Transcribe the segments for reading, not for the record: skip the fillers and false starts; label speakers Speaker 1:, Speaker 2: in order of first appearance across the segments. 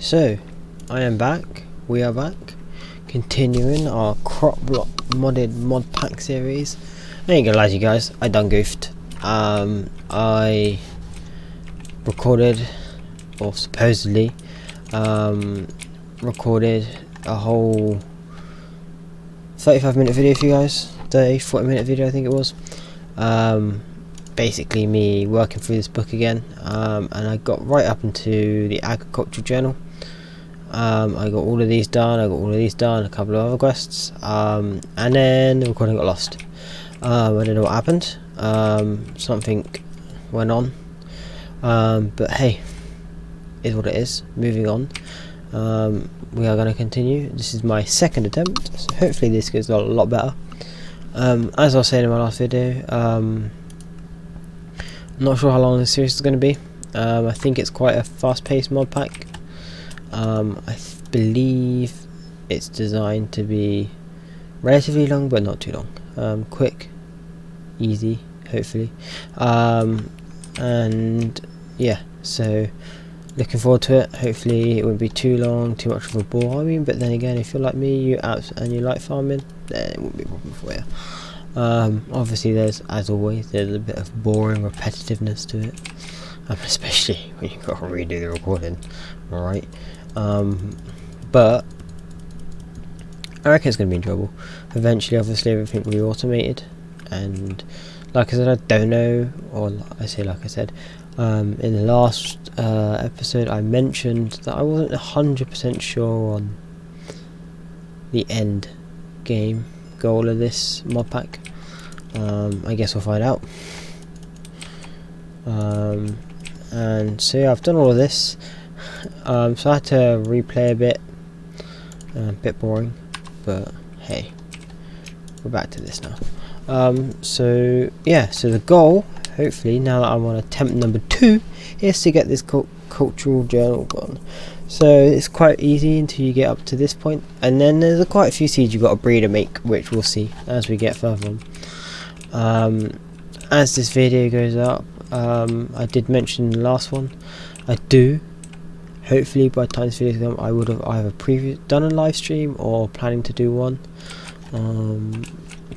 Speaker 1: So, I am back, we are back, continuing our crop block modded mod pack series. I ain't gonna lie to you guys, I done goofed. I recorded, or supposedly, recorded a whole 35-minute video for you guys, 40-minute video I think it was. Basically me working through this book again, and I got right up into the agricultural journal. I got all of these done, a couple of other quests, and then the recording got lost. I don't know what happened. Something went on, but hey, is what it is. Moving on. We are going to continue. This is my second attempt, so hopefully this goes a lot better. As I was saying in my last video, I'm not sure how long this series is going to be. I think it's quite a fast-paced mod pack. I believe it's designed to be relatively long, but not too long. Quick, easy, hopefully. And yeah, so looking forward to it. Hopefully it won't be too long, too much of a bore. I mean, but then again, if you're like me, and you like farming, then it won't be a problem for you. Obviously as always, there's a bit of boring repetitiveness to it, especially when you've got to redo the recording, alright. But I reckon it's going to be enjoyable. Eventually, obviously, everything will be automated, and like I said, I don't know, or I say like I said, in the last episode I mentioned that I wasn't 100% sure on the end game goal of this mod pack. I guess we'll find out. And so yeah, I've done all of this. So I had to replay a bit boring, but hey, we're back to this now. So yeah, so the goal, hopefully, now that I'm on attempt number 2, is to get this cultural journal gone. So it's quite easy until you get up to this point, and then there's quite a few seeds you've got to breed and make, which we'll see as we get further on. As this video goes up, I did mention in the last one, I do, hopefully by the time this video comes, I would have either done a live stream or planning to do one.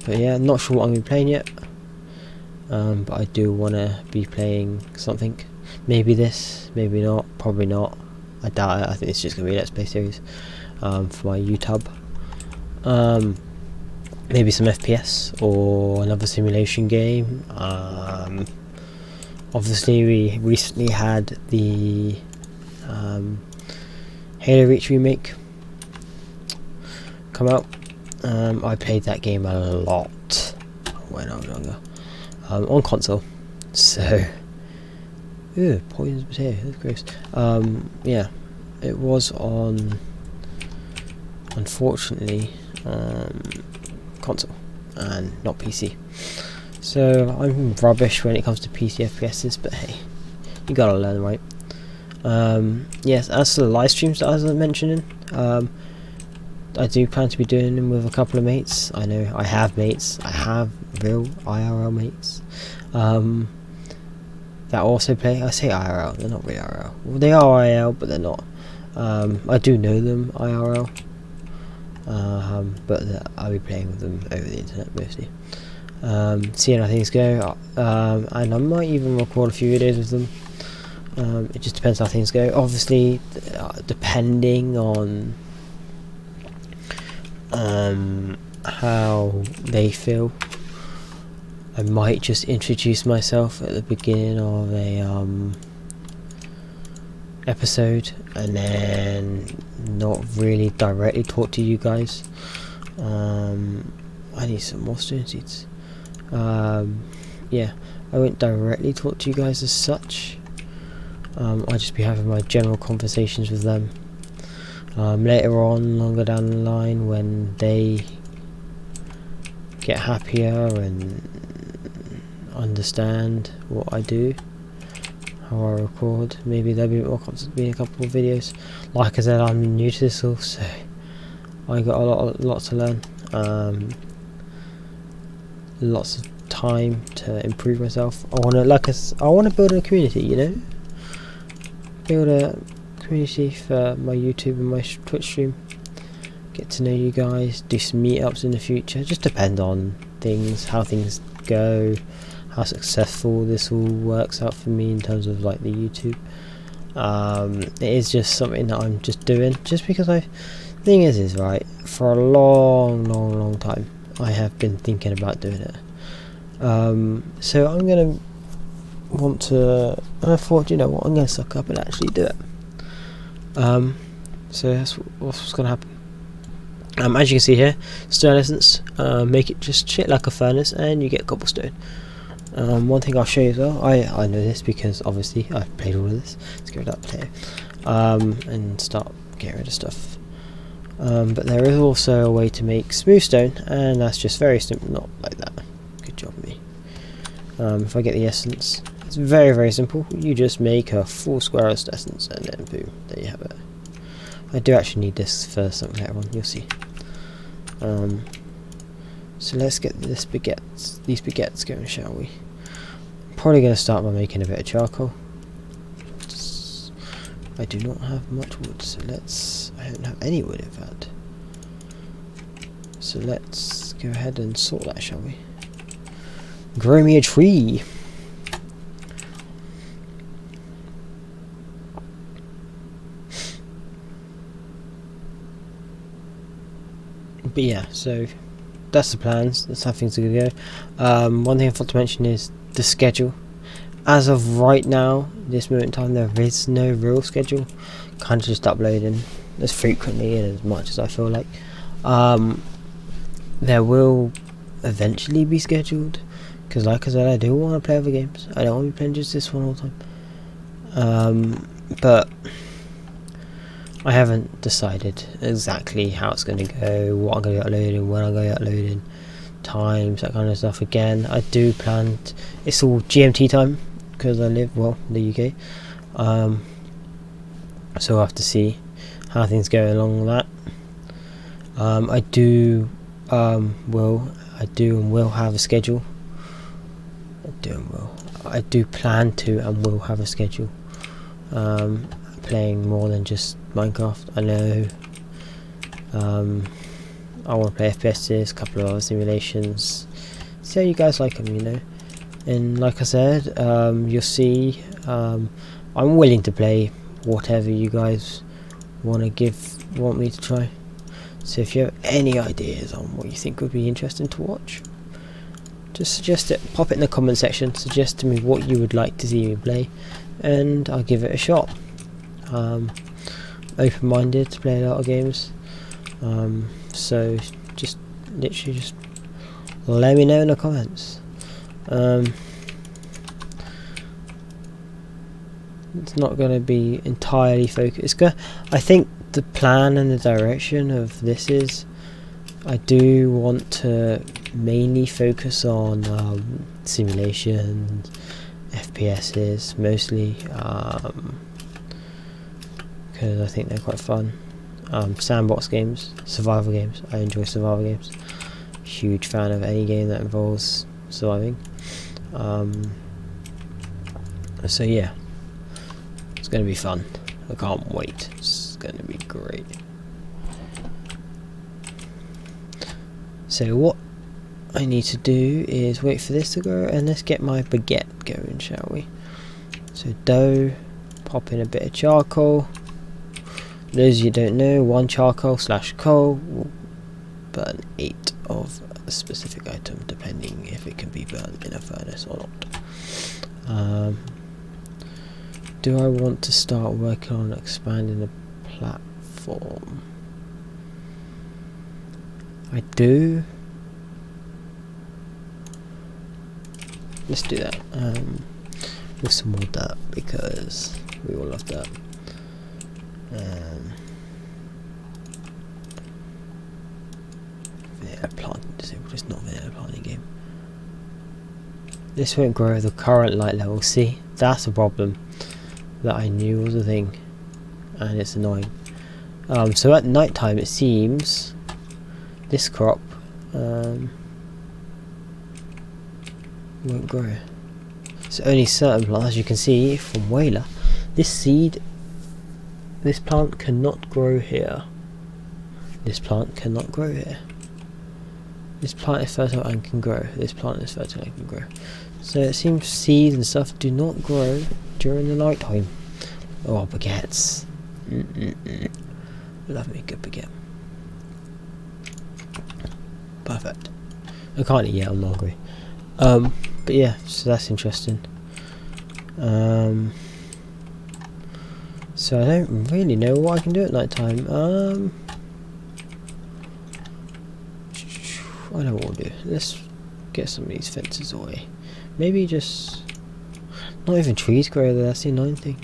Speaker 1: But yeah, not sure what I'm going to be playing yet. But I do want to be playing something. Maybe this, maybe not, probably not. I doubt it. I think it's just going to be a Let's Play series for my YouTube. Maybe some FPS or another simulation game. Obviously we recently had the Halo Reach remake come out. I played that game a lot when I was younger, on console. So, ew, poisonous potato, that's gross. Yeah, it was on, unfortunately, console and not PC. So I'm rubbish when it comes to PC FPSs, but hey, you gotta learn, right? Yes, as for the live streams that I was mentioning, I do plan to be doing them with a couple of mates. I know I have mates, I have real IRL mates that also play. I say IRL, they're not really IRL. Well, they are IRL, but they're not. I do know them IRL, but I'll be playing with them over the internet mostly. Seeing how things go, and I might even record a few videos with them. It just depends how things go. Obviously, depending on how they feel, I might just introduce myself at the beginning of a episode and then not really directly talk to you guys. I need some more stone seeds. Yeah, I won't directly talk to you guys as such. I'll just be having my general conversations with them. Later on, longer down the line, when they get happier and understand what I do, how I record, maybe there'll be more content, be a couple of videos. Like I said, I'm new to this all, so I got a lot to learn. Lots of time to improve myself. I want to build a community, you know, build a community for my YouTube and my Twitch stream. Get to know you guys, do some meetups in the future. Just depend on things, how things go, how successful this all works out for me in terms of like the YouTube. It is just something that I'm just doing just because thing is right, for a long time I have been thinking about doing it. So I'm gonna want to, and I thought, you know what, I'm gonna suck up and actually do it. So that's what's gonna happen. As you can see here, stone essence, make it just shit like a furnace and you get cobblestone. One thing I'll show you as well, I know this because obviously I've played all of this. Let's get rid of that potato, and start getting rid of stuff. But there is also a way to make smooth stone, and that's just very simple, not like that. Good job me. If I get the essence, it's very simple. You just make a full square of essence and then boom, there you have it. I do actually need this for something later on, you'll see. So let's get these baguettes going, shall we? Probably going to start by making a bit of charcoal. I do not have much wood, so I don't have any wood in fact. So let's go ahead and sort that, shall we? Grow me a tree! But yeah, so that's the plans, that's how things are going to go. One thing I forgot to mention is the schedule. As of right now, this moment in time, there is no real schedule. Kind of just uploading as frequently and as much as I feel like. There will eventually be scheduled, because like I said, I do want to play other games. I don't want to be playing just this one all the time. But I haven't decided exactly how it's going to go, what I'm going to be uploading, when I'm going to be uploading, times, that kind of stuff. Again, I do plan, it's all GMT time because I live, well, in the UK. So we'll have to see how things go along with that. I do and will have a schedule. I do plan to and will have a schedule. Playing more than just Minecraft. I know I want to play FPSs, a couple of other simulations, see how you guys like them, you know. And like I said, you'll see, I'm willing to play whatever you guys want me to try. So if you have any ideas on what you think would be interesting to watch, just suggest it, pop it in the comment section, suggest to me what you would like to see me play, and I'll give it a shot. Open-minded to play a lot of games, so just literally just let me know in the comments. It's not going to be entirely focused. I think the plan and the direction of this is, I do want to mainly focus on simulations, FPSs mostly, because I think they're quite fun. Sandbox games, survival games. I enjoy survival games. Huge fan of any game that involves surviving. So yeah, it's going to be fun. I can't wait. It's going to be great. So what I need to do is wait for this to go, and let's get my baguette going, shall we? So dough, pop in a bit of charcoal. Those of you who don't know, 1 charcoal / coal will burn 8 of a specific item, depending if it can be burned in a furnace or not. Do I want to start working on expanding the platform? I do. Let's do that with some more dirt, because we all love dirt. Vanilla planting disabled, it's not vanilla planting game. This won't grow the current light level. See, that's a problem that I knew was a thing, and it's annoying. So at night time, it seems this crop won't grow. So only certain plants, as you can see from Whaler, this seed This plant cannot grow here. This plant cannot grow here. This plant is fertile and can grow. This plant is fertile and can grow. So it seems seeds and stuff do not grow during the night time. Oh, baguettes. Love me a good baguette. Perfect. I can't eat yet, I'm not hungry. But yeah, so that's interesting. So I don't really know what I can do at night time. I know what we'll do. Let's get some of these fences away. Maybe just... Not even trees grow there, that's the annoying thing.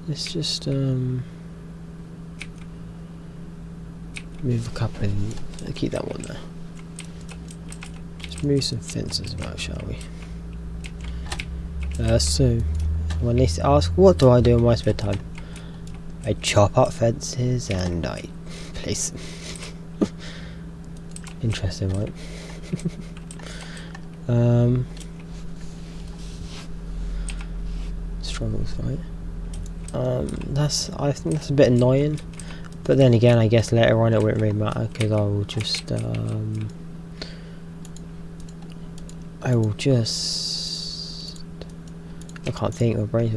Speaker 1: Let's just move a couple in. Keep that one there. Just move some fences about, shall we? So when they ask what do I do in my spare time, I chop up fences and I place them. Interesting, right? Struggles, right? I think that's a bit annoying, but then again, I guess later on it won't really matter because I will just I can't think, my brain's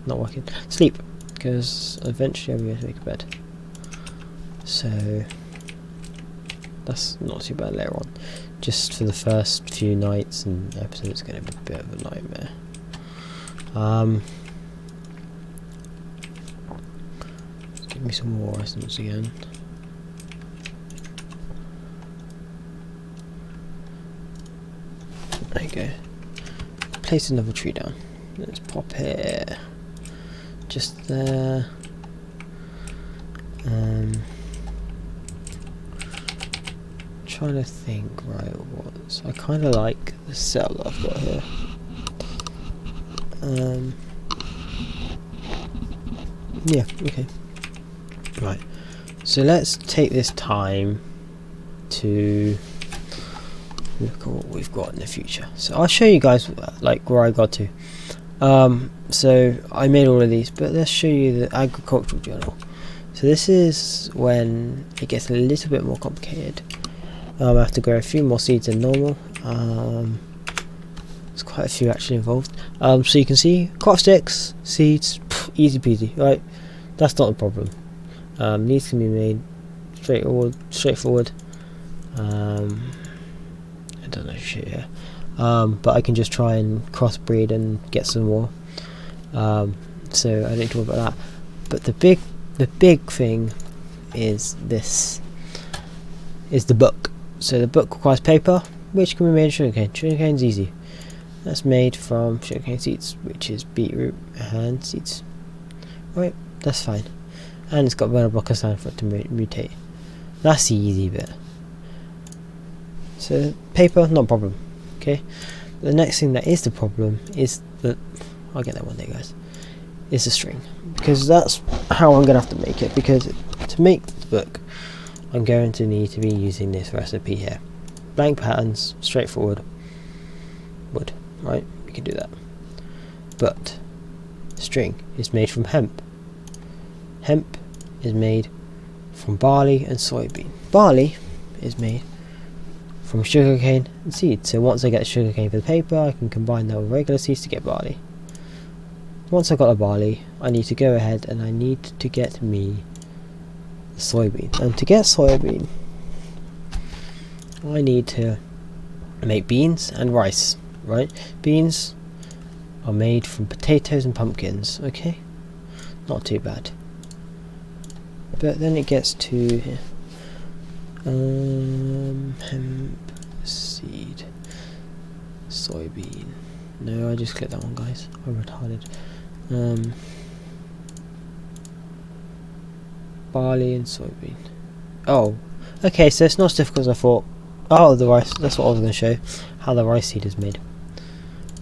Speaker 1: not working. Sleep, because eventually I'm going to make a bed. So that's not too bad later on. Just for the first few nights and episodes, it's going to be a bit of a nightmare. Give me some more essence again. There you go. Place another tree down. Let's pop it just there. Trying to think, right, what I kind of like the cell that I've got here. Yeah, okay. Right, so let's take this time to look at what we've got in the future. So I'll show you guys like where I got to. So I made all of these, but let's show you the agricultural journal. So this is when it gets a little bit more complicated. I have to grow a few more seeds than normal. There's quite a few actually involved. So you can see crop sticks, seeds, easy peasy, right? That's not a problem. These can be made straightforward. I don't know shit here. But I can just try and crossbreed and get some more. So I don't need to worry about that. But the big thing is this. Is the book. So the book requires paper, which can be made of sugarcane. Sugarcane's easy. That's made from sugarcane seeds, which is beetroot and seeds. Right, that's fine. And it's got a burner block of sand for it to mutate. That's the easy bit. So paper, not a problem. Okay. The next thing that is the problem is the... I'll get that one day, guys. Is the string, because that's how I'm gonna have to make it. Because to make the book, I'm going to need to be using this recipe here. Blank patterns, straightforward. Wood, right? We can do that. But string is made from hemp. Hemp is made from barley and soybean. Barley is made from sugarcane and seeds. So once I get sugarcane for the paper, I can combine that with regular seeds to get barley. Once I've got the barley, I need to go ahead and I need to get me the soybean. And to get soybean, I need to make beans and rice, right? Beans are made from potatoes and pumpkins, okay? Not too bad. But then it gets to here. Hemp, seed, soybean. No, I just clicked that one, guys. I'm retarded. Barley and soybean. Oh, okay, so it's not as difficult as I thought. Oh, the rice. That's what I was going to show. How the rice seed is made.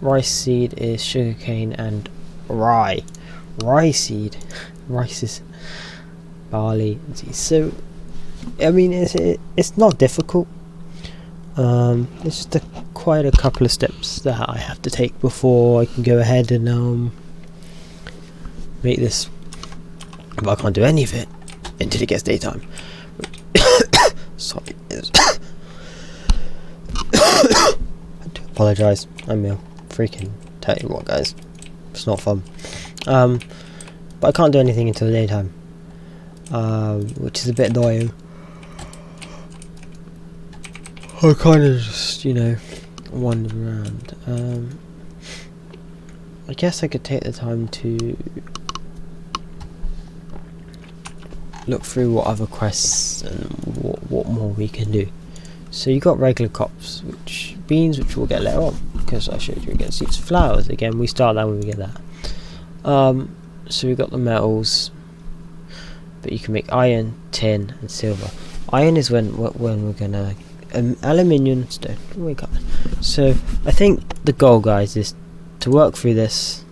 Speaker 1: Rice seed is sugarcane and rye. Rye seed. Rice is barley and seed. So, I mean, it's not difficult. It's just quite a couple of steps that I have to take before I can go ahead and make this but I can't do any of it until it gets daytime. Sorry, I do apologise. I'm ill. Freaking tell you what, guys, it's not fun. But I can't do anything until the daytime, which is a bit annoying. I kind of just, you know, wander around. I guess I could take the time to look through what other quests and what more we can do. So you got regular crops, which we'll get later on, because I showed you again. Seeds, flowers again. We start that when we get that. So we got the metals, but you can make iron, tin, and silver. Iron is when we're gonna aluminium, stone. We got. So I think the goal, guys, is to work through this,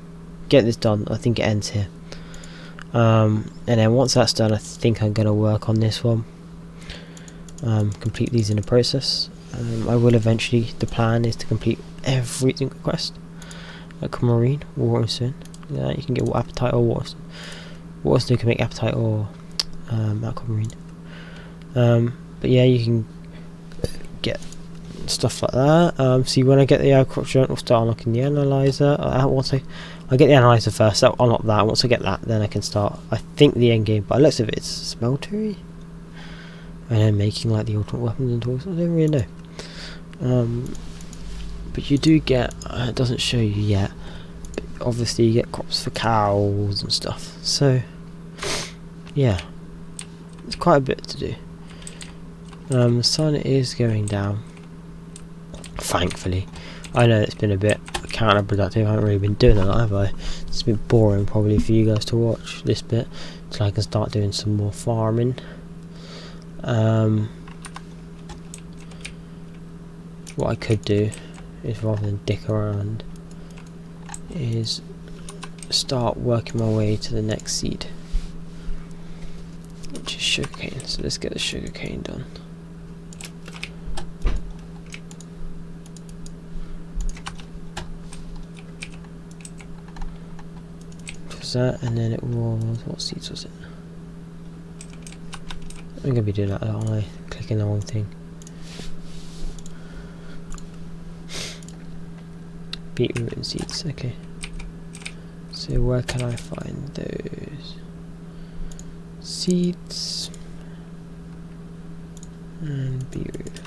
Speaker 1: get this done. I think it ends here. And then once that's done, I think I'm gonna work on this one. Complete these in the process. I will eventually. The plan is to complete every single quest. Like marine, water stone. Yeah, you can get appetite or water. Water stone can make appetite or aquamarine. But yeah, you can get stuff like that. See, when I get the agriculture, we'll start unlocking the analyzer. Once I get the analyzer first, I'll unlock that. Once I get that, then I can start. I think the end game, but it looks of it's smeltery, and then making like the ultimate weapons and tools. I don't really know. But you do get. It doesn't show you yet. But obviously, you get crops for cows and stuff. So yeah, it's quite a bit to do. The sun is going down. Thankfully, I know it's been a bit counterproductive. I haven't really been doing a lot, have I? It's a bit boring probably for you guys to watch this bit, so I can start doing some more farming. What I could do is, rather than dick around, is start working my way to the next seed, which is sugarcane. So let's get the sugarcane done. That, and then it was, what seeds was it? I'm gonna be doing that a lot, aren't I? Clicking the wrong thing. Beetroot and seeds, okay. So where can I find those seeds and beetroot?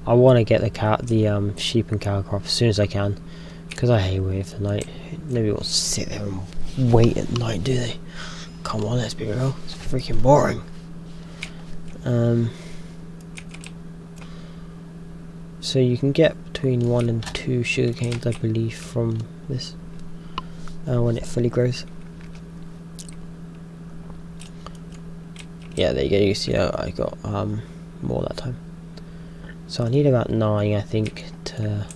Speaker 1: I want to get the sheep and cow crop as soon as I can, because I hate waiting for the night. Nobody wants to sit there and wait at night, do they? Come on, let's be real. It's freaking boring. So you can get between 1 and 2 sugar canes, I believe, from this when it fully grows. Yeah, there you go. You see, I got more that time. So I need about 9, I think, to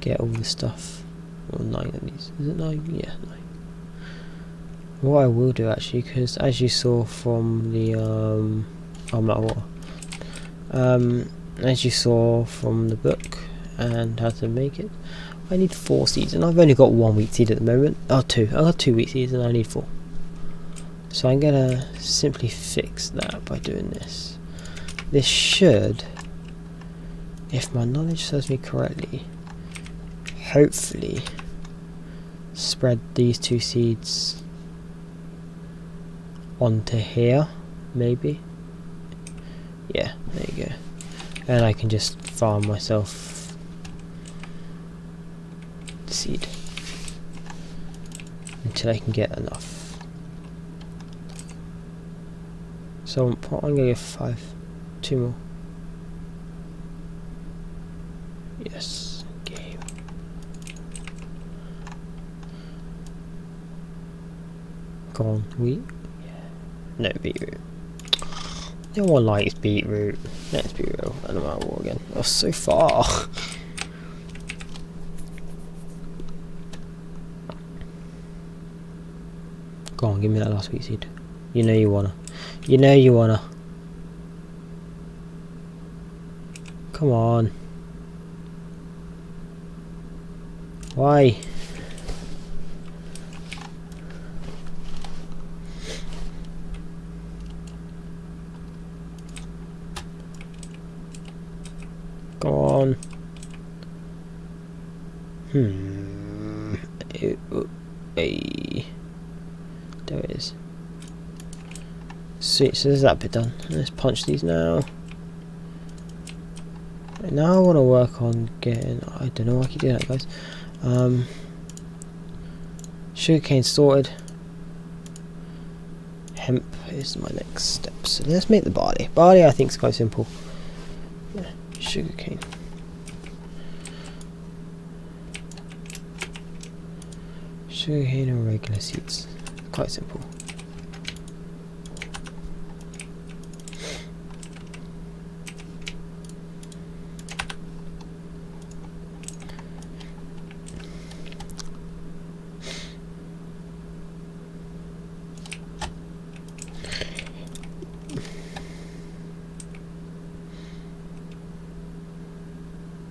Speaker 1: get all the stuff. Or 9 of these. Is it 9? Yeah, 9. What I will do, actually, because as you saw from the as you saw from the book and how to make it, I need 4 seeds, and I've only got 1 wheat seed at the moment. Oh, 2. I got 2 wheat seeds, and I need 4. So I'm gonna simply fix that by doing this. This should, if my knowledge serves me correctly, hopefully spread these 2 seeds onto here, maybe. Yeah, there you go. And I can just farm myself the seed until I can get enough. So I'm gonna get 5. 2 more. Yes. Game. Go on, wheat. Yeah. No beetroot. No one likes beetroot. Let's be real. And I'm out of war again. Oh, so far. Go on, give me that last wheat seed. You know you wanna. You know you wanna. Come on. Why? Go on. Hey. There it is. Sweet, so there's that bit done. Let's punch these now. Right, now I want to work on getting, I don't know why I keep doing that, guys. Sugarcane sorted. Hemp is my next step. So let's make the barley. Barley I think is quite simple. Yeah, sugarcane. Sugarcane and regular seeds. Quite simple.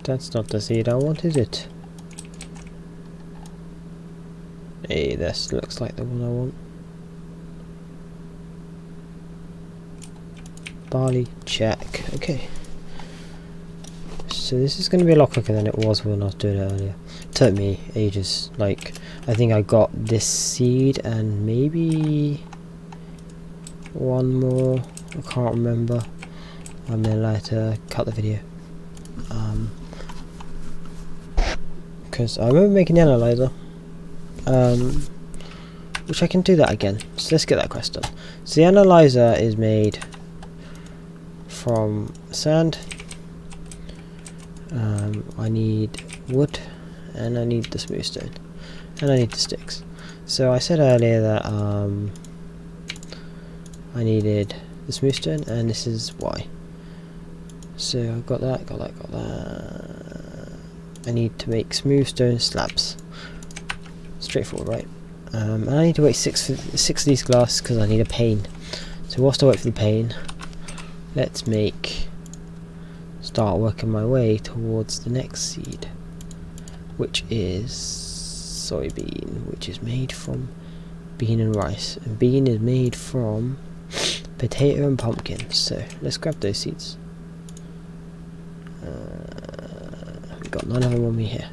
Speaker 1: That's not the seed I want, is it? Hey, this looks like the one I want. Barley, check. Okay. So this is going to be a lot quicker than it was when I was doing it earlier. It took me ages. Like, I think I got this seed and maybe one more. I can't remember. I'm going to have to cut the video. Because I remember making the analyzer. Which I can do that again. So let's get that quest done. So the analyzer is made from sand. I need wood, and I need the smooth stone, and I need the sticks. So I said earlier that I needed the smooth stone, and this is why. So I've got that, got that. I need to make smooth stone slabs. Straightforward, right? And I need to wait six of these glass because I need a pane. So whilst I wait for the pane, let's start working my way towards the next seed, which is soybean, which is made from bean and rice, and bean is made from potato and pumpkin. So let's grab those seeds. We've got none of them on me here.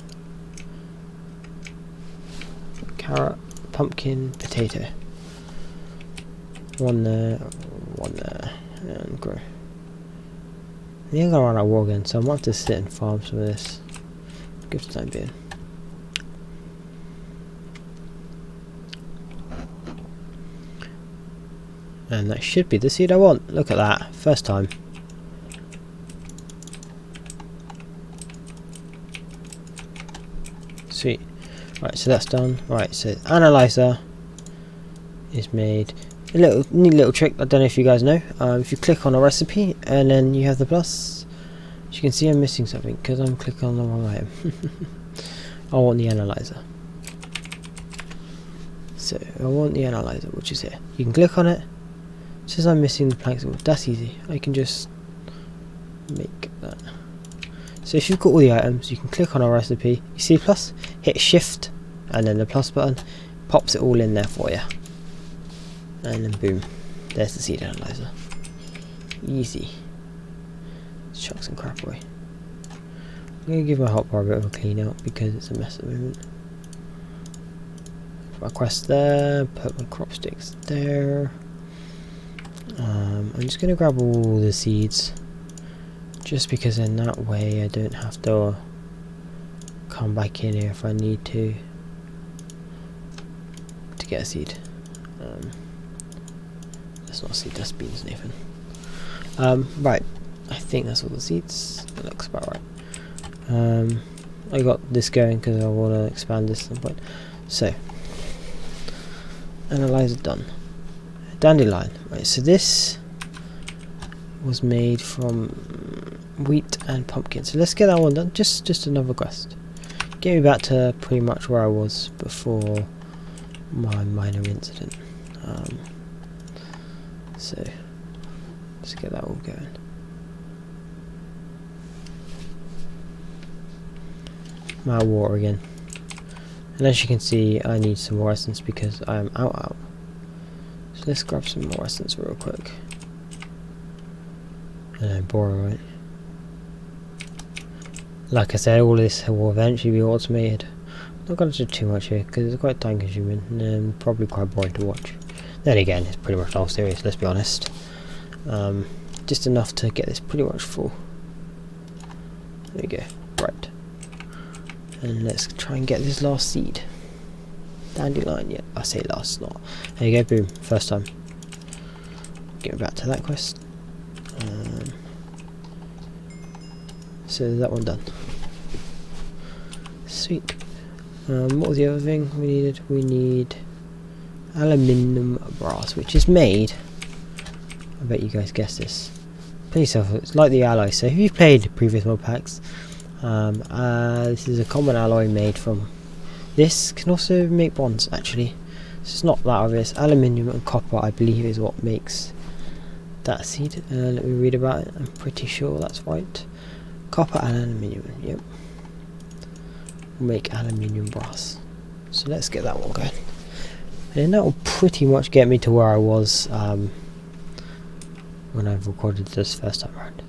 Speaker 1: Carrot, pumpkin, potato. One there, and grow. I think I'm gonna run out of wool again, so I might have to sit and farm some of this. Give the time being. And that should be the seed I want. Look at that, first time. Sweet. Right, so that's done. Right, so analyzer is made. A neat little trick. I don't know if you guys know. If you click on a recipe and then you have the plus, as you can see I'm missing something because I'm clicking on the wrong item. I want the analyzer. So I want the analyzer, which is here. You can click on it. It says I'm missing the planks. That's easy. I can just make that. So if you've got all the items, you can click on a recipe. You see plus, hit shift, and then the plus button pops it all in there for you. And then boom, there's the seed analyzer. Easy. Let's chuck some crap away. I'm going to give my hotbar a bit of a clean out because it's a mess at the moment. Put my quest there, put my crop sticks there. I'm just going to grab all the seeds, just because in that way I don't have to come back in here if I need to get a seed. That's not a seed, that's beans, Nathan. Right, I think that's all the seeds. That looks about right. I got this going because I want to expand this at some point. So, analyzer done. Dandelion. Right, so this was made from wheat and pumpkin. So let's get that one done. Just another quest. Get me back to pretty much where I was before my minor incident. So let's get that all going. I'm out of water again. And as you can see, I need some more essence because I am out. So let's grab some more essence real quick. And borrow it. Like I said, all this will eventually be automated. I'm not going to do too much here because it's quite time consuming and probably quite boring to watch. Then again, it's pretty much the whole series, let's be honest. Just enough to get this pretty much full. There we go. Right. And let's try and get this last seed. Dandelion, yeah, I say last, not. There you go, boom, first time. Get back to that quest. So that one done. Sweet. What was the other thing we needed? We need aluminium brass, which is made. I bet you guys guessed this. Please yourself, it's like the alloy. So if you've played previous mod packs, this is a common alloy made from. This can also make bonds actually. So it's not that obvious. Aluminium and copper, I believe, is what makes that seed. Let me read about it. I'm pretty sure that's right. Copper and aluminium. Yep. We'll make aluminium brass. So let's get that one going. And that will pretty much get me to where I was when I've recorded this first time around.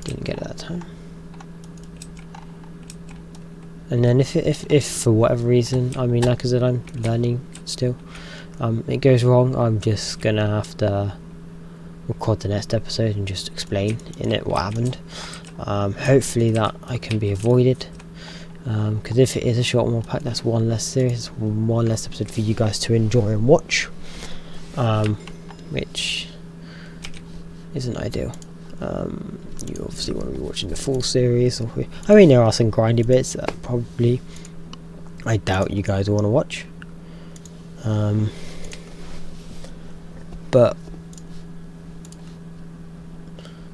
Speaker 1: Didn't get it that time. And then if for whatever reason, I mean, like I said, I'm learning still, it goes wrong, I'm just gonna have to record the next episode and just explain in it what happened. Hopefully that I can be avoided, because if it is a short mod pack, that's one less series, one less episode for you guys to enjoy and watch, which isn't ideal. You obviously want to be watching the full series. I mean, there are some grindy bits that probably I doubt you guys want to watch, but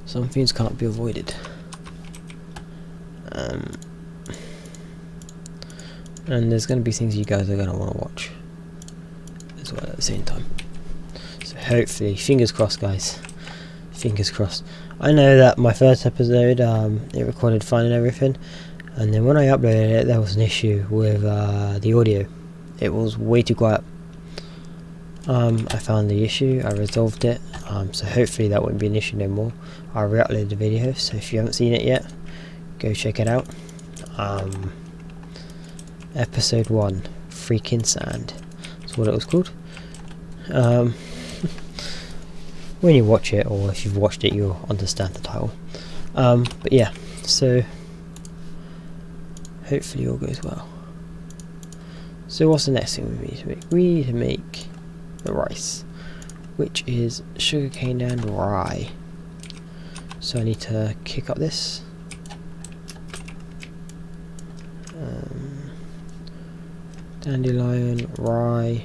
Speaker 1: some things can't be avoided, and there's going to be things you guys are going to want to watch as well at the same time. So hopefully, fingers crossed, guys. Fingers crossed. I know that my first episode, it recorded fine and everything, and then when I uploaded it, there was an issue with the audio. It was way too quiet. I found the issue, I resolved it, so hopefully that won't be an issue no more. I re-uploaded the video, so if you haven't seen it yet, go check it out. Episode 1, Freaking Sand, that's what it was called. When you watch it, or if you've watched it, you'll understand the title. But yeah, so hopefully all goes well. So what's the next thing we need to make? We need to make the rice, which is sugarcane and rye. So I need to kick up this. Dandelion, rye,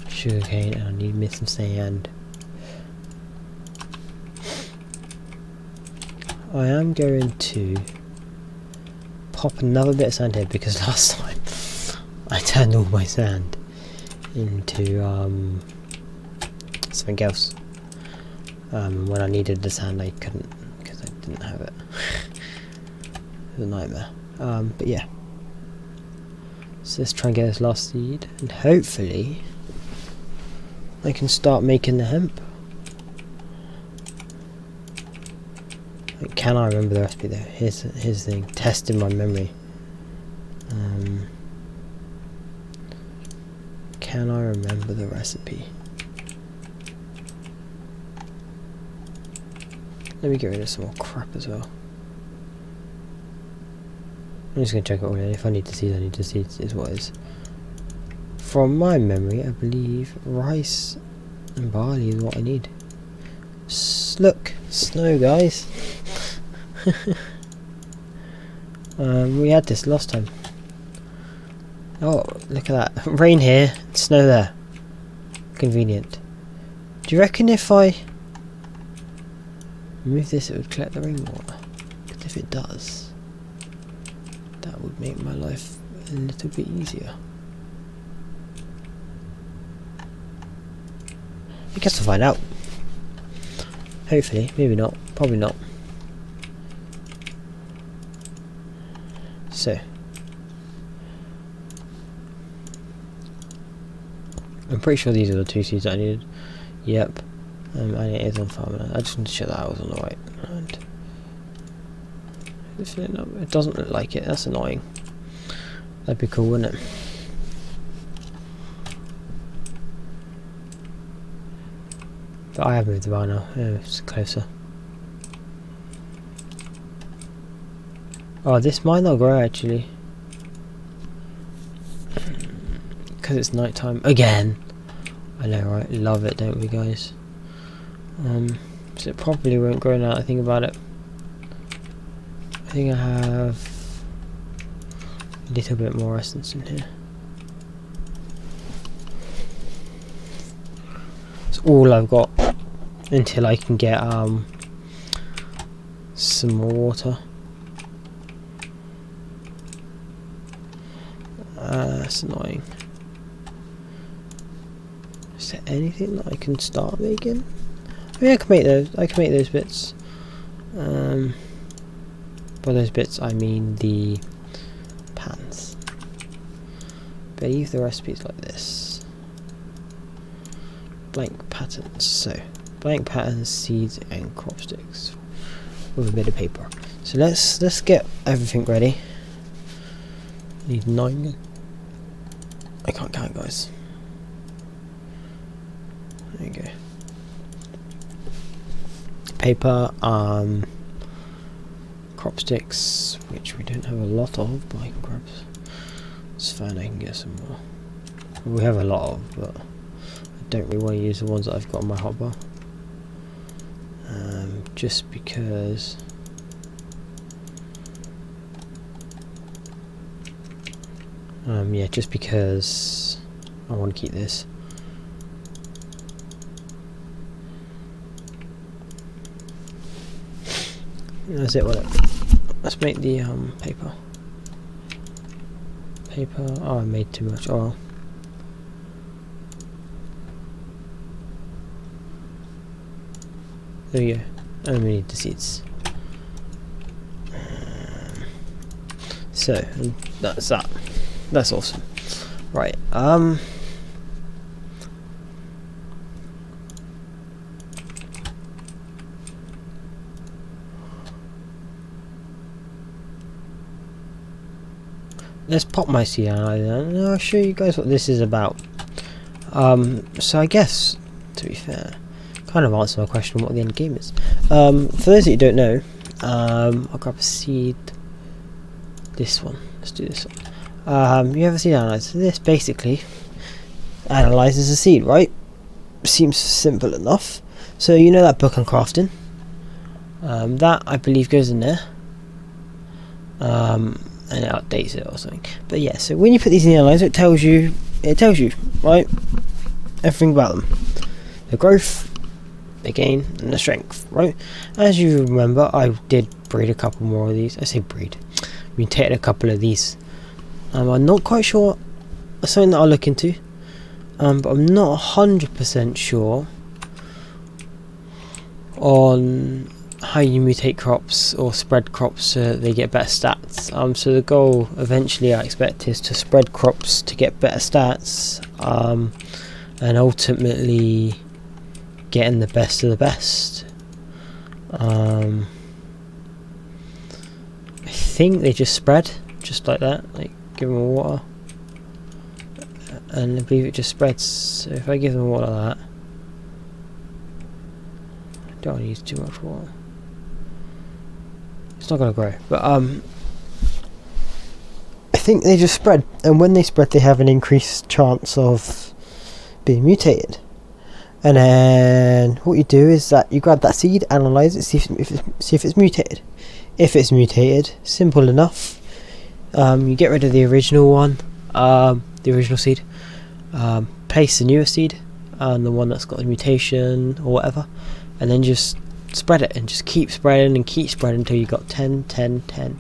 Speaker 1: sugarcane, and I need some sand. I am going to pop another bit of sand here because last time I turned all my sand into something else. When I needed the sand, I couldn't because I didn't have it. It was a nightmare. But yeah, so let's try and get this last seed, and hopefully I can start making the hemp. Can I remember the recipe though? Here's the thing, testing my memory. Can I remember the recipe? Let me get rid of some more crap as well. I'm just going to check it all in. If I need to see, I need to see. Is what it is. From my memory, I believe rice and barley is what I need. Look, snow, guys. We had this last time. Oh, look at that. Rain here, snow there. Convenient. Do you reckon if I move this it would collect the rainwater? Because if it does, that would make my life a little bit easier. I guess we'll find out. Hopefully, maybe not, probably not. So I'm pretty sure these are the 2 seeds I needed. Yep. And it is on farmland. I just want to check that I was on the right. And it doesn't look like it. That's annoying. That'd be cool, wouldn't it? But I have moved the bar now. Yeah, it's closer. Oh, this might not grow actually. Because it's night time again. I know, right? Love it, don't we, guys? So it probably won't grow now that I think about it. I think I have a little bit more essence in here. It's all I've got until I can get some more water. That's annoying. Is there anything that I can start making? I mean, I can make those. I can make those bits. By those bits, I mean the pans. But leave the recipes like this. Blank patterns. So, blank patterns, seeds, and crop sticks with a bit of paper. So let's get everything ready. Need 9. I can't count, guys. There you go. Paper, crop sticks, which we don't have a lot of, but I can grab. It's fine, I can get some more. We have a lot of, but I don't really want to use the ones that I've got on my hotbar. Just because yeah, just because I want to keep this. That's it, let's make the paper. Oh, I made too much oil. There we go. And we need the seeds. So that's that. That's awesome. Right. Let's pop my seed analyzer and I'll show you guys what this is about. So I guess, to be fair, kind of answer my question on what the end game is. For those that you don't know, I'll grab a seed. This one. Let's do this one. You have a seed analyzer. So this basically analyzes a seed, right? Seems simple enough. So you know that book on crafting. That I believe goes in there. And it updates it or something. But yeah, so when you put these in the analyzer, it tells you, right, everything about them. The growth, the gain, and the strength, right? As you remember, I did breed a couple more of these. I say breed. Mutated a couple of these. I'm not quite sure. That's something that I'll look into. But I'm not 100% sure on how you mutate crops or spread crops so that they get better stats. So the goal eventually, I expect, is to spread crops to get better stats, and ultimately getting the best of the best. I think they just spread just like that, like give them water, and I believe it just spreads. So if I give them water like that, I don't want to use too much water. It's not going to grow, but I think they just spread, and when they spread they have an increased chance of being mutated. And then what you do is that you grab that seed, analyze it, see if it's mutated. If it's mutated, simple enough, you get rid of the original one, the original seed, place the newer seed and the one that's got the mutation or whatever, and then just spread it and just keep spreading until you got 10, 10, 10.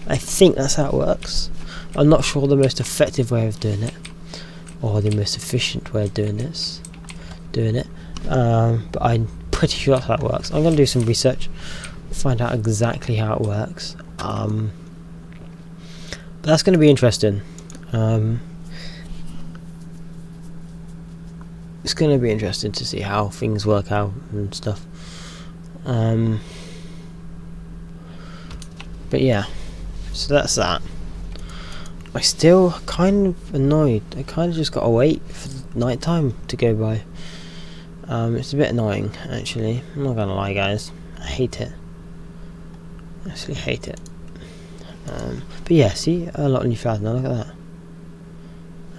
Speaker 1: I think that's how it works. I'm not sure the most effective way of doing it or the most efficient way of doing it, but I'm pretty sure that's how it works. I'm going to do some research, find out exactly how it works, that's going to be interesting. It's going to be interesting to see how things work out and stuff. But yeah, so that's that. I still kind of annoyed. I kind of just gotta wait for the night time to go by. It's a bit annoying, actually. I'm not gonna lie, guys. I hate it. I actually hate it. But yeah, see, a lot of new flowers now. Look at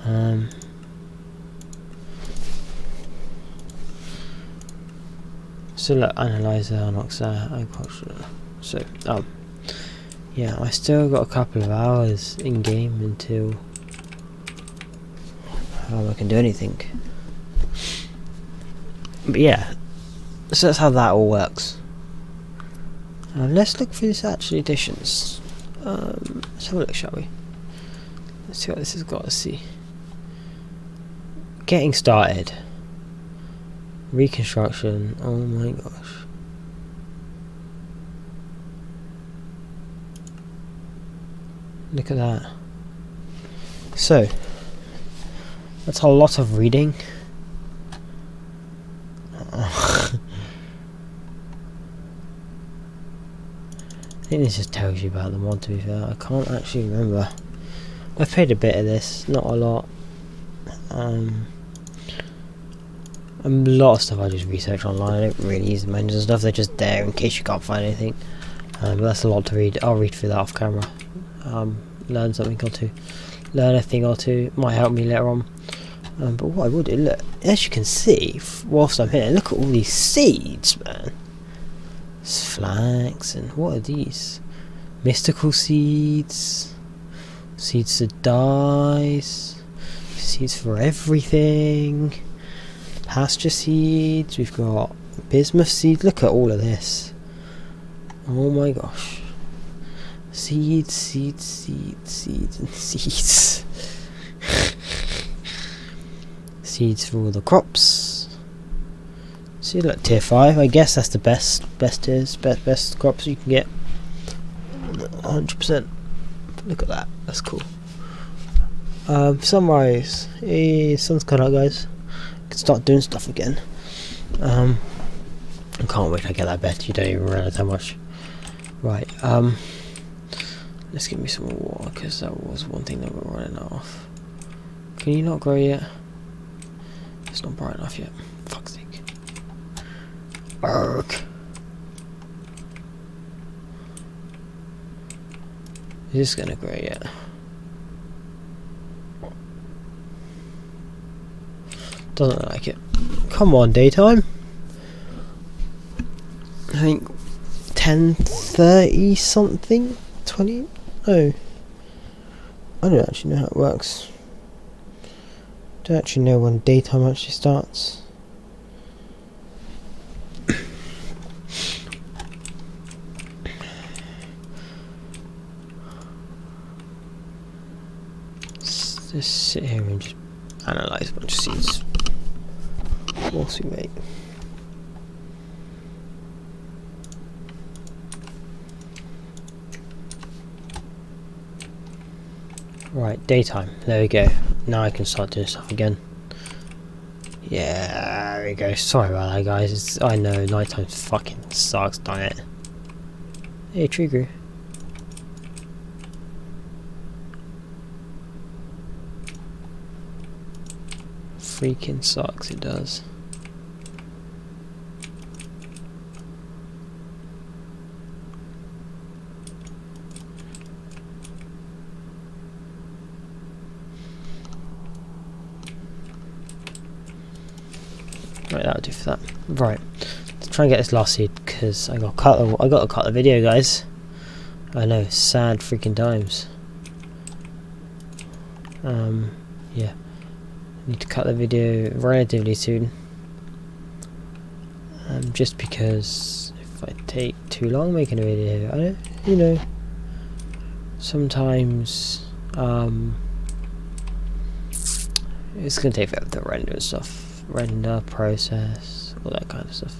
Speaker 1: that. So look, analyzer, oxide, agriculture. So yeah, I still got a couple of hours in game until I can do anything. But yeah, so that's how that all works. Let's look for this actual additions. Let's have a look, shall we? Let's see what this has got to see. Getting started. Reconstruction. Oh my gosh. Look at that. So, that's a lot of reading. I think this just tells you about the mod, to be fair. I can't actually remember. I've played a bit of this, not a lot. A lot of stuff I just research online. I don't really use the menus and stuff, they're just there in case you can't find anything. But that's a lot to read. I'll read through that off camera. Learn something or two. Learn a thing or two. Might help me later on. But what I will do, look, as you can see, whilst I'm here, look at all these seeds, man. It's flags, and what are these? Mystical seeds. Seeds to dice. Seeds for everything. Pasture seeds. We've got bismuth seeds. Look at all of this. Oh my gosh. Seeds, seeds, seeds, seeds, and seeds. Seeds for all the crops. See, look, tier 5. I guess that's the best tiers, best crops you can get. 100%. Look at that. That's cool. Sunrise. Hey, sun's cut out, guys. Can start doing stuff again. I can't wait till I get that bet. You don't even realise how much. Right. Let's give me some more water, because that was one thing that we're running off. Can you not grow yet? It's not bright enough yet. Fuck's sake. Arrgh. Is this gonna grow yet? Doesn't look like it. Come on, daytime. I think 10:30 something? 20? Oh. I don't actually know how it works. Don't actually know when daytime actually starts. Let's just sit here and just analyse a bunch of seeds. Whilst we wait. Right, daytime. There we go. Now I can start doing stuff again. Yeah, there we go. Sorry about that, guys. I know nighttime fucking sucks, don't it? Hey, tree grew. Freaking sucks, it does. Right, that'll do for that. Right, let's try and get this last seed, because I got to cut the video, guys. I know, sad freaking times. Yeah, need to cut the video relatively soon. Just because if I take too long making a video, you know, sometimes it's gonna take forever to render and stuff. Render, process, all that kind of stuff.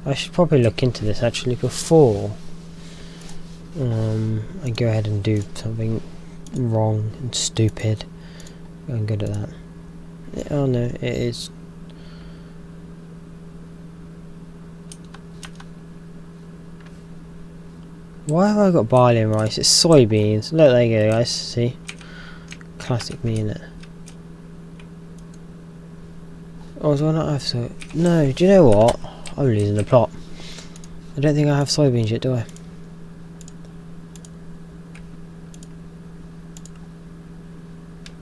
Speaker 1: I should probably look into this actually before I go ahead and do something wrong and stupid. I'm good at that. Oh no, it is. Why have I got barley and rice? It's soybeans. Look, there you go, guys. See? Classic me, innit? Oh, do I not have soy? No, do you know what? I'm losing the plot. I don't think I have soybeans yet, do I?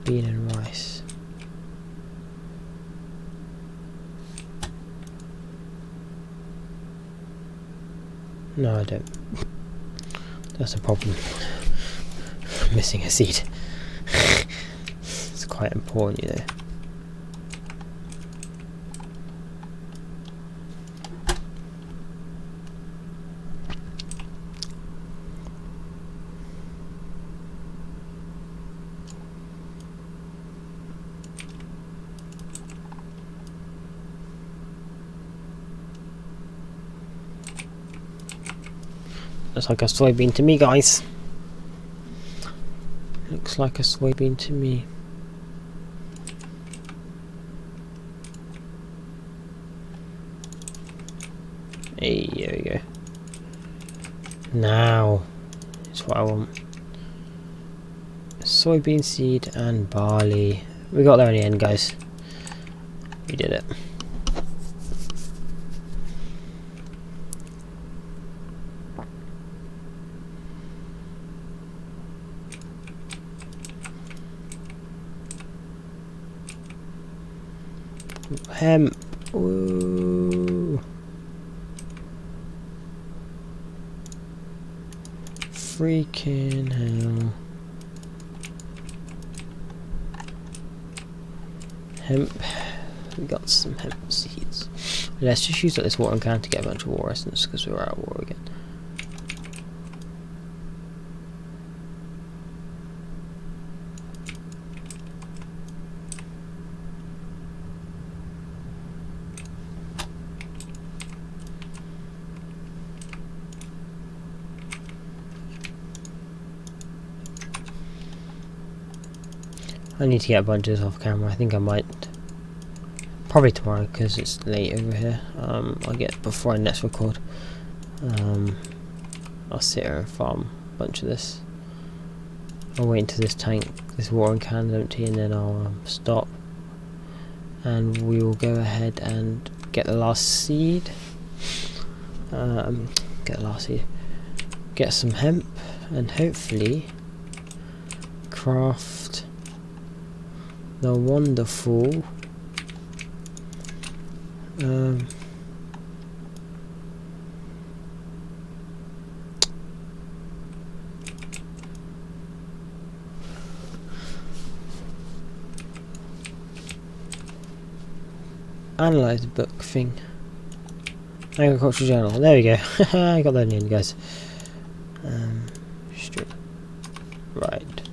Speaker 1: Bean and rice. No, I don't. That's a problem. Missing a seed. It's quite important, you know. Looks like a soybean to me, guys. Looks like a soybean to me. Hey, there we go. Now, that's what I want. Soybean seed and barley. We got there in the end, guys. We did it. Hemp. Ooh. Freaking hell. Hemp. We got some hemp seeds. Let's just use this watering can to get a bunch of war essence because we're out of war again. I need to get bunches off camera. I think I might. Probably tomorrow because it's late over here. I'll get before I next record. I'll sit here and farm a bunch of this. I'll wait until this tank, this watering can is empty, and then I'll stop. And we will go ahead and get the last seed. Get the last seed. Get some hemp, and hopefully craft the wonderful analyze the book thing. Agricultural journal. There we go. I got that in the end, guys. Right.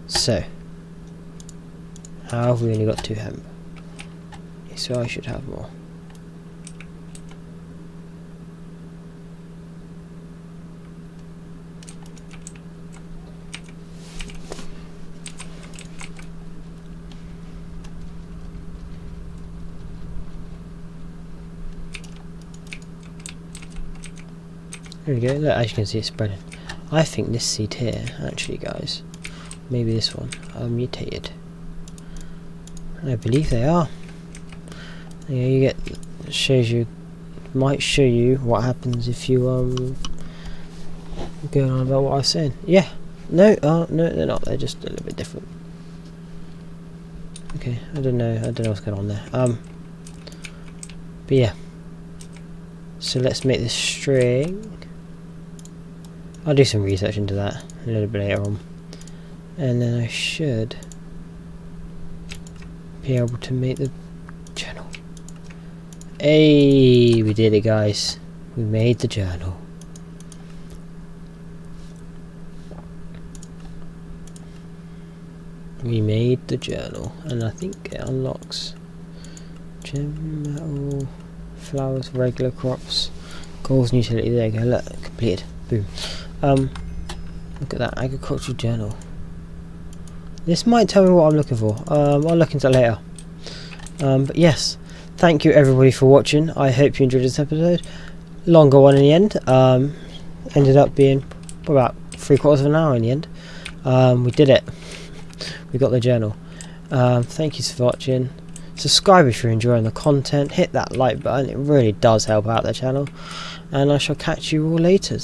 Speaker 1: So, how have we only got 2 hemp? So I should have more. There we go. Look, as you can see, it's spreading. I think this seed here, actually, guys, maybe this one, are mutated. I believe they are. Yeah, you get shows you, might show you what happens if you going on about what I was saying. Yeah, no, no, they're not. They're just a little bit different. Okay, I don't know what's going on there. But yeah. So let's make this string. I'll do some research into that a little bit later on, and then I should be able to make the journal. Hey, we did it, guys. We made the journal. We made the journal, and I think it unlocks gem metal flowers, regular crops, goals and utility. There you go. Look, completed. Boom. Look at that agricultural journal. This might tell me what I'm looking for. I'll look into it later. But yes, thank you everybody for watching. I hope you enjoyed this episode. Longer one in the end. Ended up being about 3/4 of an hour in the end. We did it. We got the journal. Thank you for watching. Subscribe if you're enjoying the content. Hit that like button. It really does help out the channel. And I shall catch you all later.